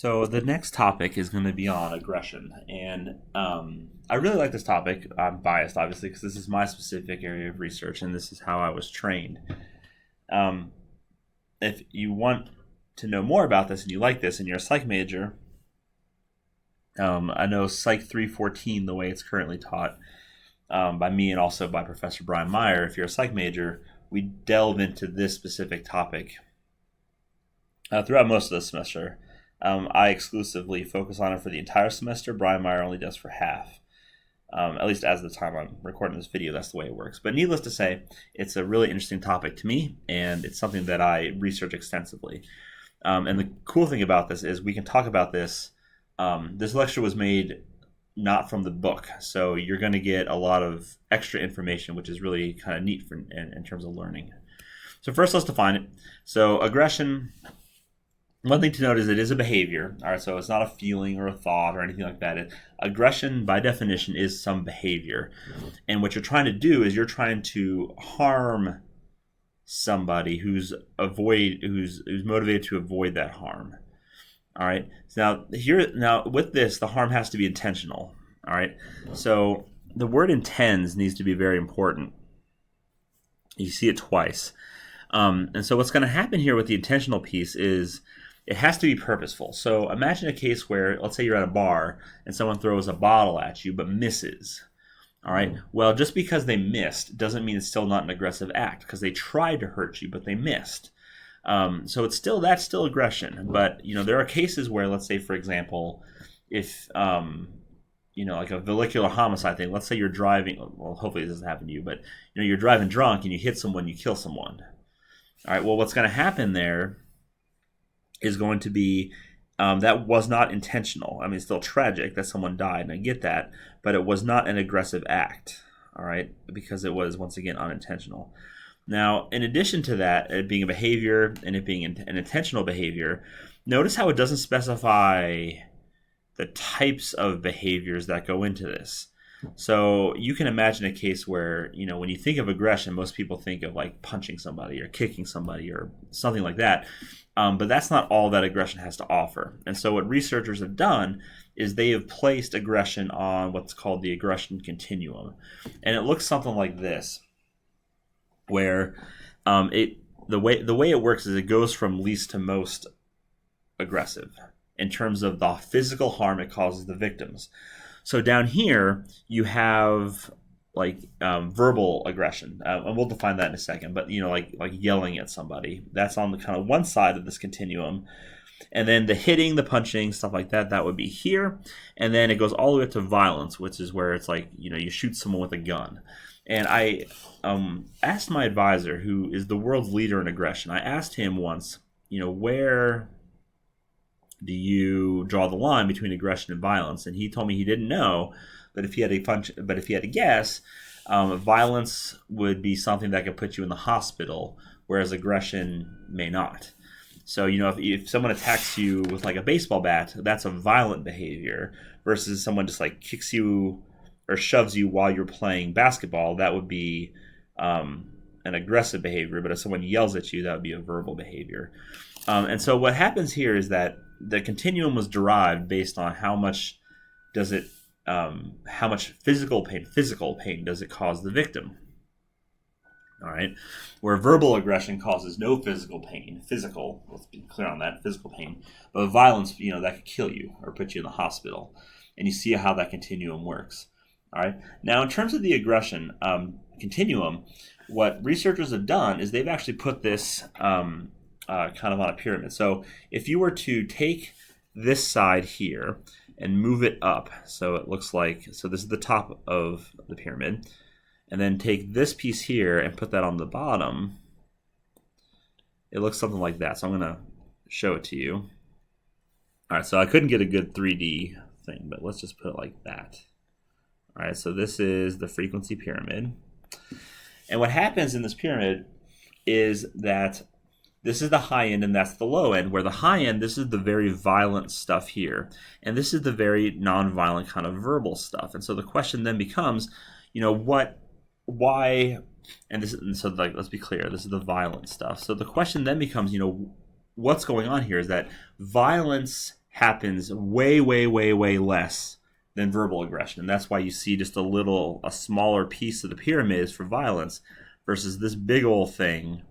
So the next topic is going to be on aggression, and I really like this topic. I'm biased, obviously, because this is my specific area of research, and this is how I was trained. Um, if you want to know more about this and you like this, and you're a psych major, I know Psych 314, the way it's currently taught by me and also by Professor Brian Meyer. If you're a psych major, we delve into this specific topic throughout most of the semester. I exclusively focus on it for the entire semester. Brian Meyer only does for half. At least as of the time I'm recording this video, that's the way it works. But needless to say, it's a really interesting topic to me, and it's something that I research extensively. And the cool thing about this is we can talk about this. This lecture was made not from the book, so you're going to get a lot of extra information, which is really kind of neat in terms of learning. So first, let's define it. So aggression. One thing to note is it is a behavior. All right, so it's not a feeling or a thought or anything like that. Aggression, by definition, is some behavior, and what you're trying to do is you're trying to harm somebody who's motivated to avoid that harm. All right. So now with this, the harm has to be intentional. All right. So the word intends needs to be very important. You see it twice, and so what's going to happen here with the intentional piece is it has to be purposeful. So imagine a case where, let's say you're at a bar and someone throws a bottle at you but misses. All right. Well, just because they missed doesn't mean it's still not an aggressive act, because they tried to hurt you but they missed. So that's still aggression. But there are cases where, let's say, for example, if like a vehicular homicide thing. Let's say you're driving. Well, hopefully this doesn't happen to you, but you're driving drunk and you hit someone, you kill someone. All right. Well, what's going to happen there is going to be that was not intentional. I mean, it's still tragic that someone died, and I get that, but it was not an aggressive act, all right, because it was, once again, unintentional. Now, in addition to that, it being a behavior and it being an intentional behavior, notice how it doesn't specify the types of behaviors that go into this. So you can imagine a case where, when you think of aggression, most people think of like punching somebody or kicking somebody or something like that. But that's not all that aggression has to offer. And so what researchers have done is they have placed aggression on what's called the aggression continuum. And it looks something like this, where the way it works is it goes from least to most aggressive in terms of the physical harm it causes the victims. So down here, you have verbal aggression, and we'll define that in a second. But like yelling at somebody, that's on the kind of one side of this continuum, and then the hitting, the punching, stuff like that would be here, and then it goes all the way up to violence, which is where it's like you shoot someone with a gun. And I asked my advisor, who is the world's leader in aggression. I asked him once, where do you draw the line between aggression and violence? And he told me he didn't know. But if he had to guess, violence would be something that could put you in the hospital, whereas aggression may not. So, if someone attacks you with like a baseball bat, that's a violent behavior, versus someone just like kicks you or shoves you while you're playing basketball, that would be an aggressive behavior. But if someone yells at you, that would be a verbal behavior. And so what happens here is that the continuum was derived based on how much physical pain does it cause the victim. All right, where verbal aggression causes no physical pain. Let's be clear on that, physical pain. But violence, that could kill you or put you in the hospital. And you see how that continuum works. All right. Now, in terms of the aggression continuum, what researchers have done is they've actually put this kind of on a pyramid. So if you were to take this side here and move it up, so it looks like, so this is the top of the pyramid, and then take this piece here and put that on the bottom, it looks something like that. So I'm going to show it to you. All right, so I couldn't get a good 3D thing, but let's just put it like that. All right, so this is the frequency pyramid. And what happens in this pyramid is that this is the high end and that's the low end, where the high end, this is the very violent stuff here. And this is the very non-violent kind of verbal stuff. And so the question then becomes, why, so let's be clear, this is the violent stuff. So the question then becomes, what's going on here is that violence happens way, way, way, way less than verbal aggression. And that's why you see just a smaller piece of the pyramid is for violence versus this big old thing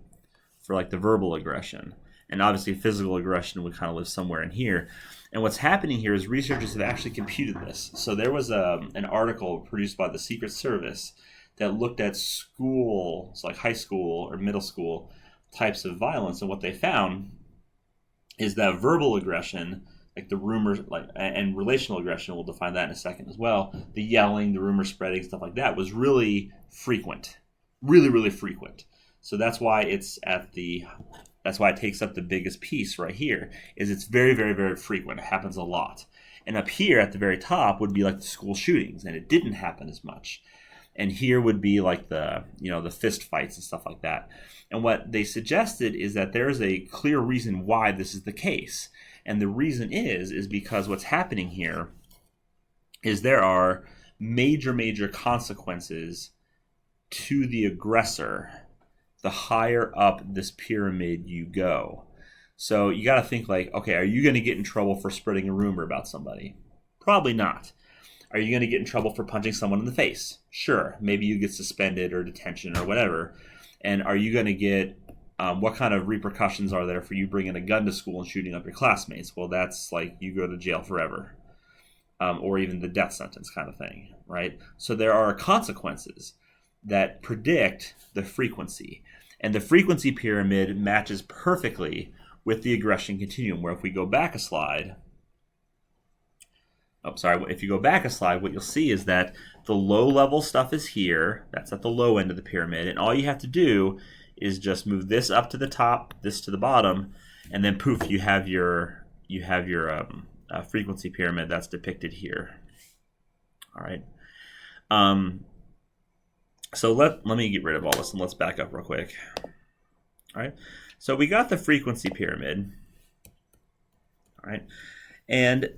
for like the verbal aggression. And obviously physical aggression would kind of live somewhere in here. And what's happening here is researchers have actually computed this. So there was an article produced by the Secret Service that looked at schools, like high school or middle school types of violence. And what they found is that verbal aggression, like the rumors, and relational aggression, we'll define that in a second as well, the yelling, the rumor spreading, stuff like that, was really frequent. Really, really frequent. So that's why that's why it takes up the biggest piece right here, is it's very, very, very frequent. It happens a lot. And up here at the very top would be like the school shootings, and it didn't happen as much. And here would be like the fist fights and stuff like that. And what they suggested is that there is a clear reason why this is the case. And the reason is because what's happening here is there are major, major consequences to the aggressor the higher up this pyramid you go. So you got to think like, okay, are you going to get in trouble for spreading a rumor about somebody? Probably not. Are you going to get in trouble for punching someone in the face? Sure. Maybe you get suspended or detention or whatever. And are you going to get, what kind of repercussions are there for you bringing a gun to school and shooting up your classmates? Well, that's like you go to jail forever, or even the death sentence kind of thing, right? So there are consequences that predict the frequency. And the frequency pyramid matches perfectly with the aggression continuum, where if we go back a slide, if you go back a slide, what you'll see is that the low-level stuff is here. That's at the low end of the pyramid. And all you have to do is just move this up to the top, this to the bottom, and then poof, you have your frequency pyramid that's depicted here. All right. So let me get rid of all this and let's back up real quick. All right. So we got the frequency pyramid. All right. And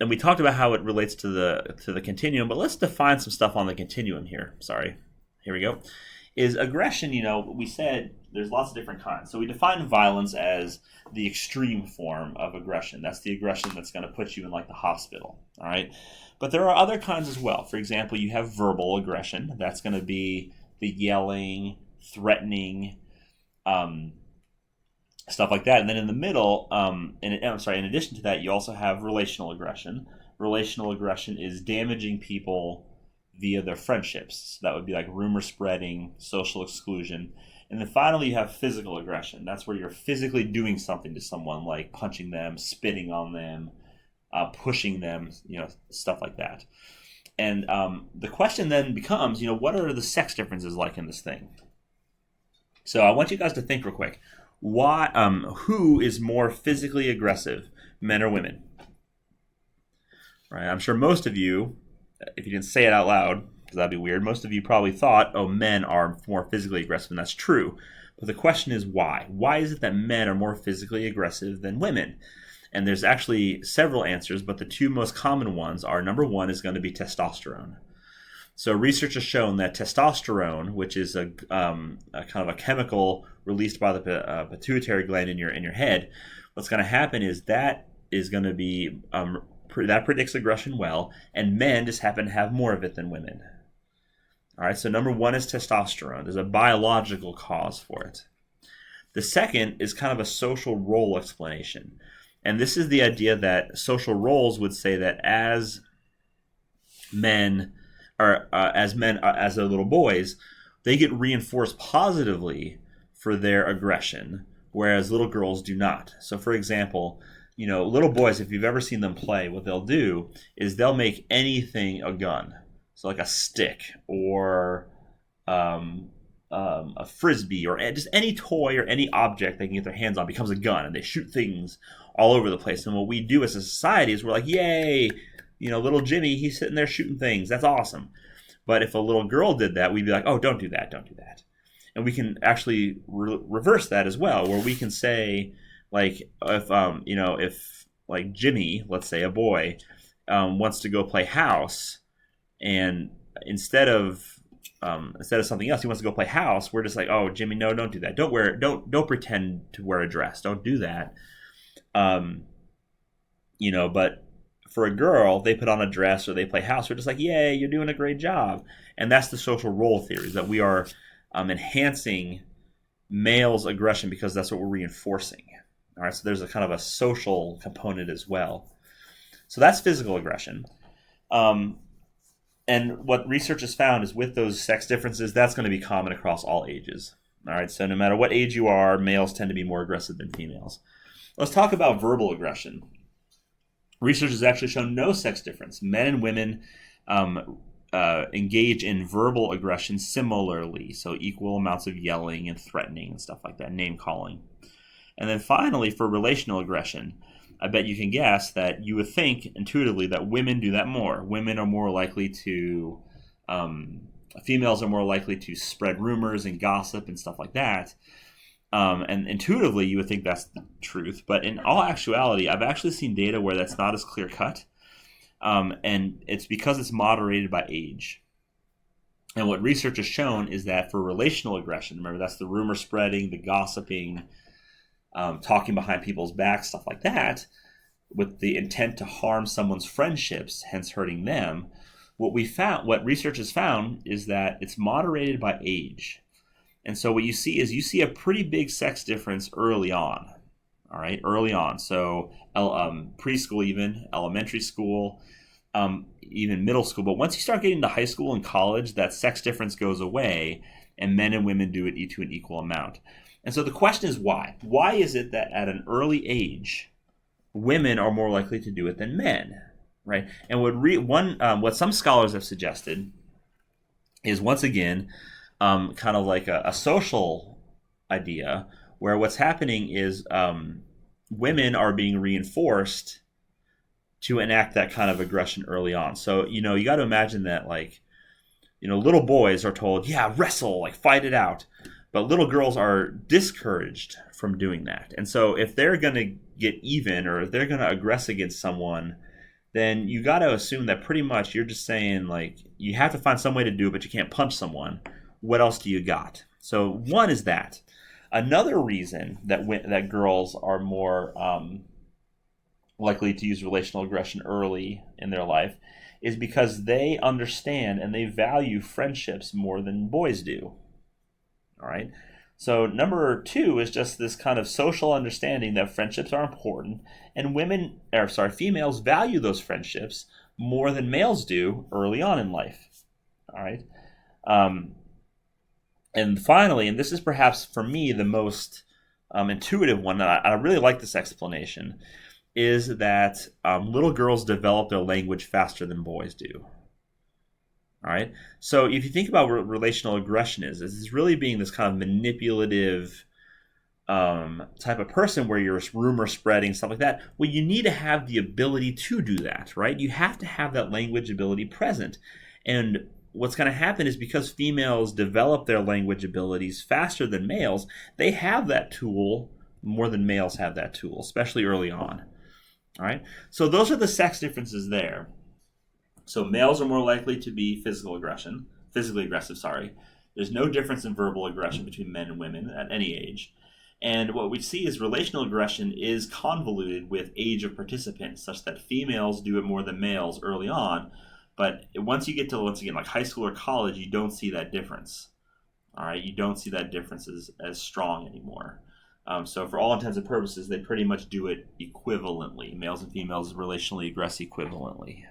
we talked about how it relates to the continuum, but let's define some stuff on the continuum here. Sorry. Here we go. Is aggression, we said there's lots of different kinds. So we define violence as the extreme form of aggression. That's the aggression that's going to put you in like the hospital. All right. But there are other kinds as well. For example, you have verbal aggression. That's going to be the yelling, threatening, stuff like that. And then in the middle, in addition to that, you also have relational aggression. Relational aggression is damaging people via their friendships. So that would be like rumor spreading, social exclusion. And then finally, you have physical aggression. That's where you're physically doing something to someone, like punching them, spitting on them, pushing them, stuff like that. And the question then becomes, what are the sex differences like in this thing? So I want you guys to think real quick. Who is more physically aggressive, men or women? Right. I'm sure most of you, if you didn't say it out loud, because that'd be weird, most of you probably thought, men are more physically aggressive, and that's true. But the question is why? Why is it that men are more physically aggressive than women? And there's actually several answers, but the two most common ones are, number one is going to be testosterone. So research has shown that testosterone, which is a kind of a chemical released by the pituitary gland in your head, what's going to happen is that is going to be that predicts aggression well, and men just happen to have more of it than women. All right, so number one is testosterone. There's a biological cause for it. The second is kind of a social role explanation. And this is the idea that social roles would say that as their little boys, they get reinforced positively for their aggression, whereas little girls do not. So for example, little boys, if you've ever seen them play, what they'll do is they'll make anything a gun. So like a stick or a frisbee or just any toy or any object they can get their hands on becomes a gun, and they shoot things all over the place. And what we do as a society is we're like, yay, little Jimmy, he's sitting there shooting things. That's awesome. But if a little girl did that, we'd be like, oh, don't do that. And we can actually reverse that as well, where we can say, like, if like Jimmy, let's say a boy, wants to go play house, and instead of something else, he wants to go play house, we're just like, oh, Jimmy, no, don't do that. Don't pretend to wear a dress. Don't do that. but for a girl, they put on a dress or they play house. We're just like, yay, you're doing a great job. And that's the social role theory, is that we are enhancing male's aggression because that's what we're reinforcing. All right, so there's a kind of a social component as well. So that's physical aggression. And what research has found is with those sex differences, that's going to be common across all ages. All right, so no matter what age you are, males tend to be more aggressive than females. Let's talk about verbal aggression. Research has actually shown no sex difference. Men and women engage in verbal aggression similarly, so equal amounts of yelling and threatening and stuff like that, name calling. And then finally, for relational aggression, I bet you can guess that you would think intuitively that women do that more. Women are more likely to, females are more likely to spread rumors and gossip and stuff like that. And intuitively, you would think that's the truth. But in all actuality, I've actually seen data where that's not as clear cut. And it's because it's moderated by age. And what research has shown is that for relational aggression, remember that's the rumor spreading, the gossiping, talking behind people's backs, stuff like that, with the intent to harm someone's friendships, hence hurting them. What research has found is that it's moderated by age. And so what you see a pretty big sex difference early on. All right, early on. So preschool, even elementary school, even middle school. But once you start getting to high school and college, that sex difference goes away, and men and women do it to an equal amount. And so the question is why? Why is it that at an early age, women are more likely to do it than men, right? And what some scholars have suggested is, once again, kind of like a social idea, where what's happening is women are being reinforced to enact that kind of aggression early on. So, you got to imagine that, like, little boys are told, yeah, wrestle, like fight it out. But little girls are discouraged from doing that. And so if they're going to get even, or if they're going to aggress against someone, then you got to assume that pretty much you're just saying, like, you have to find some way to do it, but you can't punch someone. What else do you got? So one is that. Another reason that girls are more likely to use relational aggression early in their life is because they understand and they value friendships more than boys do. All right. So number two is just this kind of social understanding that friendships are important, and females value those friendships more than males do early on in life. All right. And finally, and this is perhaps for me the most intuitive one, and I really like this explanation, is that little girls develop their language faster than boys do. All right. So if you think about what relational aggression is really being this kind of manipulative type of person where you're rumor spreading, stuff like that. Well, you need to have the ability to do that, right? You have to have that language ability present. And what's going to happen is, because females develop their language abilities faster than males, they have that tool more than males have that tool, especially early on. All right. So those are the sex differences there. So males are more likely to be physically aggressive, sorry. There's no difference in verbal aggression between men and women at any age. And what we see is relational aggression is convoluted with age of participants, such that females do it more than males early on. But once you get to, once again, like high school or college, you don't see that difference. All right, you don't see that difference as strong anymore. So for all intents and purposes, they pretty much do it equivalently. Males and females relationally aggress equivalently.